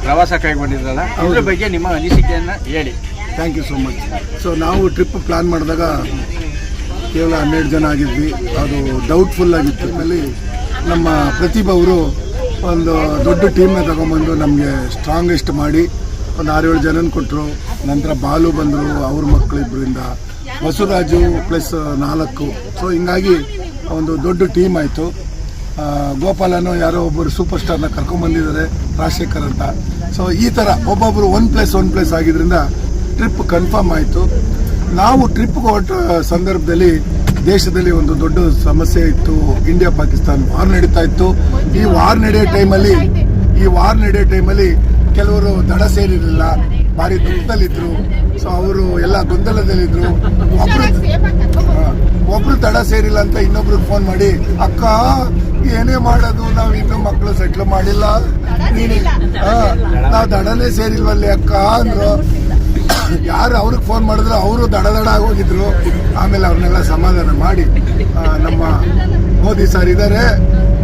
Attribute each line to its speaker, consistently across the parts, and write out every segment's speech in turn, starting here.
Speaker 1: ಪ್ರವಾಸ ಕೈಗೊಂಡಿದ್ರಲ್ಲ ಇದ್ರ ಬಗ್ಗೆ ನಿಮ್ಮ ಅನಿಸಿಕೆಯನ್ನು ಹೇಳಿ.
Speaker 2: Thank you so much. So ನಾವು ಟ್ರಿಪ್ ಪ್ಲ್ಯಾನ್ ಮಾಡಿದಾಗ ಕೇವಲ 12 ಜನ ಆಗಿದ್ವಿ. ಅದು ಡೌಟ್ಫುಲ್ ಆಗಿತ್ತು. ಆಮೇಲೆ ನಮ್ಮ ಪ್ರತಿಭಾ ಅವರು ಒಂದು ದೊಡ್ಡ ಟೀಮ್ನ ತಗೊಂಬಂದು ನಮಗೆ ಸ್ಟ್ರಾಂಗೆಸ್ಟ್ ಮಾಡಿ ಒಂದು 6-7 ಜನನ ಕೊಟ್ಟರು. ನಂತರ ಬಾಲು ಬಂದರು, ಅವ್ರ ಮಕ್ಕಳಿಬ್ಬರಿಂದ, ಬಸವರಾಜು ಪ್ಲಸ್ 4. ಸೊ ಹಿಂಗಾಗಿ ಒಂದು ದೊಡ್ಡ ಟೀಮ್ ಆಯಿತು. ಗೋಪಾಲನು ಯಾರೋ ಒಬ್ಬರು ಸೂಪರ್ ಸ್ಟಾರ್ನ ಕರ್ಕೊಂಬಂದಿದ್ದಾರೆ, ರಾಜಶೇಖರ್ ಅಂತ. ಸೊ ಈ ಥರ ಒಬ್ಬೊಬ್ಬರು 1+1+ ಆಗಿದ್ದರಿಂದ ಟ್ರಿಪ್ ಕನ್ಫರ್ಮ್ ಆಯಿತು. ನಾವು ಟ್ರಿಪ್ಗೆ ಹೊರಟ ಸಂದರ್ಭದಲ್ಲಿ ದೇಶದಲ್ಲಿ ಒಂದು ದೊಡ್ಡ ಸಮಸ್ಯೆ ಇತ್ತು. ಇಂಡಿಯಾ ಪಾಕಿಸ್ತಾನ ವಾರ್ ನಡೀತಾ ಇತ್ತು. ಈ ವಾರ್ ನಡೆಯೋ ಟೈಮಲ್ಲಿ ಕೆಲವರು ದಡ ಸೇರಿರಲಿಲ್ಲ, ಭಾರಿ ದುಃಖದಲ್ಲಿದ್ದರು. ಸೊ ಅವರು ಎಲ್ಲ ಗೊಂದಲದಲ್ಲಿದ್ದರು. ಒಬ್ರು ದಡ ಸೇರಿಲ್ಲ ಅಂತ ಇನ್ನೊಬ್ರಿಗೆ ಫೋನ್ ಮಾಡಿ, ಅಕ್ಕ ಏನೇ ಮಾಡೋದು, ನಾವು ಇನ್ನೂ ಮಕ್ಕಳು ಸೆಟ್ಲ್ ಮಾಡಿಲ್ಲ, ನಾವು ದಡನೇ ಸೇರಿಲ್ವಲ್ಲಿ ಅಕ್ಕ ಅಂದರು. ಯಾರು ಅವ್ರಿಗೆ ಫೋನ್ ಮಾಡಿದ್ರು ಅವರು ದಡ ಆಗೋಗಿದ್ರು. ಆಮೇಲೆ ಅವ್ರನ್ನೆಲ್ಲ ಸಮಾಧಾನ ಮಾಡಿ, ನಮ್ಮ ಮೋದಿ ಸರ್ ಇದ್ದಾರೆ,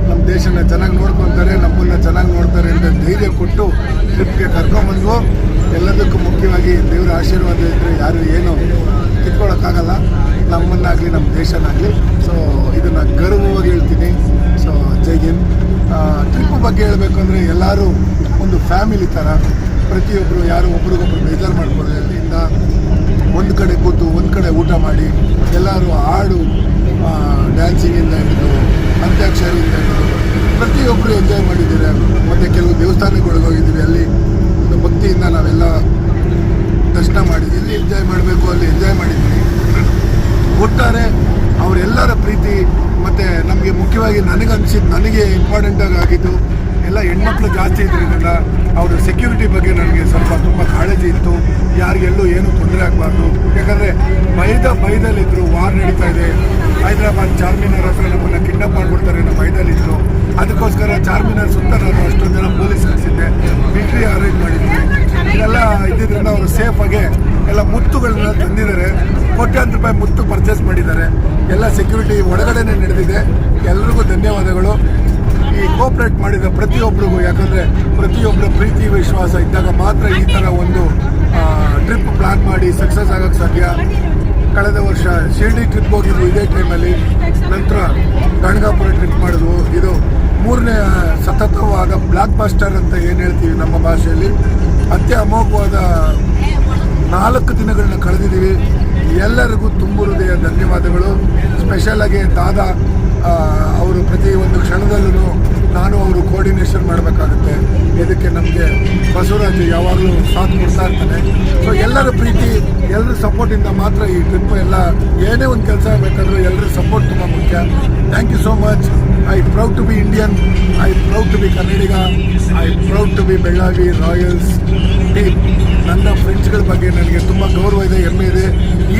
Speaker 2: ನಮ್ಮ ದೇಶನ ಚೆನ್ನಾಗಿ ನೋಡ್ಕೊತಾರೆ, ನಮ್ಮನ್ನ ಚೆನ್ನಾಗಿ ನೋಡ್ತಾರೆ ಅಂತ ಧೈರ್ಯ ಕೊಟ್ಟು ಟ್ರಿಪ್ಗೆ ಕರ್ಕೊಂಬಂದ್ವು. ಎಲ್ಲದಕ್ಕೂ ಮುಖ್ಯವಾಗಿ ದೇವರ ಆಶೀರ್ವಾದ ಇದ್ದರೆ ಯಾರು ಏನು ಕಿತ್ಕೊಳ್ಳೋಕ್ಕಾಗಲ್ಲ, ನಮ್ಮನ್ನಾಗಲಿ ನಮ್ಮ ದೇಶನಾಗಲಿ. ಸೊ ಇದನ್ನು ಗರ್ವವಾಗಿ ಹೇಳ್ತೀನಿ. ಸೊ ಜೈ ಹಿಂದ್. ಟ್ರಿಪ್ ಬಗ್ಗೆ ಹೇಳಬೇಕು ಅಂದರೆ ಎಲ್ಲರೂ ಒಂದು ಫ್ಯಾಮಿಲಿ ಥರ, ಪ್ರತಿಯೊಬ್ಬರು ಯಾರು ಒಬ್ರಿಗೊಬ್ರು ಬೇಜಾರು ಮಾಡ್ಕೊಳ್ಳಿ. ಅಲ್ಲಿಂದ ಒಂದು ಕಡೆ ಕೂತು ಒಂದು ಕಡೆ ಊಟ ಮಾಡಿ ಎಲ್ಲರೂ ಹಾಡು ಡ್ಯಾನ್ಸಿಂಗಿಂದ ಹಿಡಿದು ಅಂತ್ಯಾಕ್ಷರಿಯಿಂದ ಹಿಡಿದು ಪ್ರತಿಯೊಬ್ಬರು ಎಂಜಾಯ್ ಮಾಡಿದ್ದೀರಿ. ಮತ್ತು ಕೆಲವು ದೇವಸ್ಥಾನಗಳಿಗೆ ಹೋಗಿದ್ದೀವಿ, ಅಲ್ಲಿ ಒಂದು ಭಕ್ತಿಯಿಂದ ನಾವೆಲ್ಲ ದರ್ಶನ ಮಾಡಿದ್ವಿ. ಎಲ್ಲಿ ಎಂಜಾಯ್ ಮಾಡಬೇಕು ಅಲ್ಲಿ ಎಂಜಾಯ್ ಮಾಡಿದ್ವಿ. ಒಟ್ಟಾರೆ ಅವರೆಲ್ಲರ ಪ್ರೀತಿ ಮತ್ತು ನಮಗೆ ಮುಖ್ಯವಾಗಿ ನನಗೆ ಇಂಪಾರ್ಟೆಂಟಾಗಿ ಆಗಿದ್ದು ಎಲ್ಲ ಹೆಣ್ಮಕ್ಳು ಜಾಸ್ತಿ ಇದ್ರಿಂದ ಅವರ ಸೆಕ್ಯೂರಿಟಿ ಬಗ್ಗೆ ನನಗೆ ತುಂಬ ಕಾಳಜಿ ಇತ್ತು. ಯಾರಿಗೆಲ್ಲೂ ಏನೂ ತೊಂದರೆ ಆಗಬಾರ್ದು. ಯಾಕಂದರೆ ಭಯದಲ್ಲಿದ್ದರು. ವಾರ್ ನಡೀತಾ ಇದೆ, ಹೈದರಾಬಾದ್ ಚಾರ್ಮಿನಾರ್ ಹತ್ರ ನಮ್ಮನ್ನು ಕಿಡ್ನಾಪ್ ಮಾಡಿಬಿಡ್ತಾರೆ ಅನ್ನೋ ಭಯದಲ್ಲಿದ್ದರು. ಅದಕ್ಕೋಸ್ಕರ ಚಾರ್ಮಿನಾರ್ ಸುತ್ತ ನಾನು ಅಷ್ಟೊಂದು ಜನ ಪೊಲೀಸ್ ಕಳಿಸಿದ್ದೆ, ಮಿಲಿಟ್ರಿ ಅರೇಂಜ್ ಮಾಡಿದ್ವಿ. ಇದೆಲ್ಲ ಇದ್ದಿದ್ದರಿಂದ ಅವರು ಸೇಫಾಗೆ ಎಲ್ಲ ಮುತ್ತುಗಳನ್ನ ತಂದಿದ್ದಾರೆ. ಕೋಟ್ಯಾಂತರ ರೂಪಾಯಿ ಮುತ್ತು ಪರ್ಚೇಸ್ ಮಾಡಿದ್ದಾರೆ. ಎಲ್ಲ ಸೆಕ್ಯೂರಿಟಿ ಒಳಗಡೆನೇ ನಡೆದಿದೆ. ಎಲ್ರಿಗೂ ಧನ್ಯವಾದಗಳು. ಈ ಕೋಆಪ್ರೇಟ್ ಮಾಡಿದ ಪ್ರತಿಯೊಬ್ಬರಿಗೂ. ಯಾಕಂದರೆ ಪ್ರತಿಯೊಬ್ಬರ ಪ್ರೀತಿ ವಿಶ್ವಾಸ ಇದ್ದಾಗ ಮಾತ್ರ ಈ ಥರ ಒಂದು ಟ್ರಿಪ್ ಪ್ಲ್ಯಾನ್ ಮಾಡಿ ಸಕ್ಸಸ್ ಆಗೋಕ್ಕೆ ಸಾಧ್ಯ. ಕಳೆದ ವರ್ಷ ಶಿರ್ಡಿ ಟ್ರಿಪ್ ಹೋಗಿದ್ವು ಇದೇ ಟೈಮಲ್ಲಿ. ನಂತರ ಗಣಗಾಪುರ ಟ್ರಿಪ್ ಮಾಡಿದ್ವು. ಇದು 3ನೇ ಸತತವಾದ ಬ್ಲಾಕ್ ಬಾಸ್ಟರ್ ಅಂತ ಏನು ಹೇಳ್ತೀವಿ ನಮ್ಮ ಭಾಷೆಯಲ್ಲಿ. ಅತ್ಯ ಅಮೋಘವಾದ 4 ದಿನಗಳನ್ನ ಕಳೆದಿದ್ದೀವಿ. ಎಲ್ಲರಿಗೂ ತುಂಬ ಹೃದಯ ಧನ್ಯವಾದಗಳು. ಸ್ಪೆಷಲಾಗಿ ದಾದಾ ಅವರು ಪ್ರತಿ ಒಂದು ಕ್ಷಣದಲ್ಲೂ ನಾನು ಅವರು ಕೋಆರ್ಡಿನೇಷನ್ ಮಾಡಬೇಕಾಗುತ್ತೆ. ಇದಕ್ಕೆ ನಮಗೆ ಬಸವರಾಜು ಯಾವಾಗಲೂ ಸಾಥ್ ಕೊಡ್ತಾ ಇರ್ತಾನೆ. ಸೊ ಎಲ್ಲರ ಪ್ರೀತಿ, ಎಲ್ಲರ ಸಪೋರ್ಟಿಂದ ಮಾತ್ರ ಈ ಟ್ರಿಪ್ ಎಲ್ಲ ಏನೇ ಒಂದು ಕೆಲಸ ಆಗಬೇಕಾದ್ರೂ ಎಲ್ಲರ ಸಪೋರ್ಟ್ ತುಂಬ ಮುಖ್ಯ. Thank you so much. I proud to be Indian, I proud to be Kannadiga, I proud to be Belagavi royals team. ನನ್ನ ಫ್ರೆಂಡ್ಸ್ಗಳ ಬಗ್ಗೆ ನನಗೆ ತುಂಬ ಗೌರವ ಇದೆ, ಹೆಮ್ಮೆ ಇದೆ.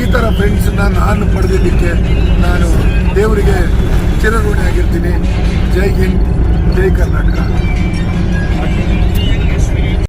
Speaker 2: ಈ ಥರ ಫ್ರೆಂಡ್ಸನ್ನ ನಾನು ಪಡೆದಿದ್ದಕ್ಕೆ ನಾನು ದೇವರಿಗೆ ಚಿರಋಣಿಯಾಗಿರ್ತೀನಿ. ಜೈ ಹಿಂದ್, ಜೈ ಕರ್ನಾಟಕ.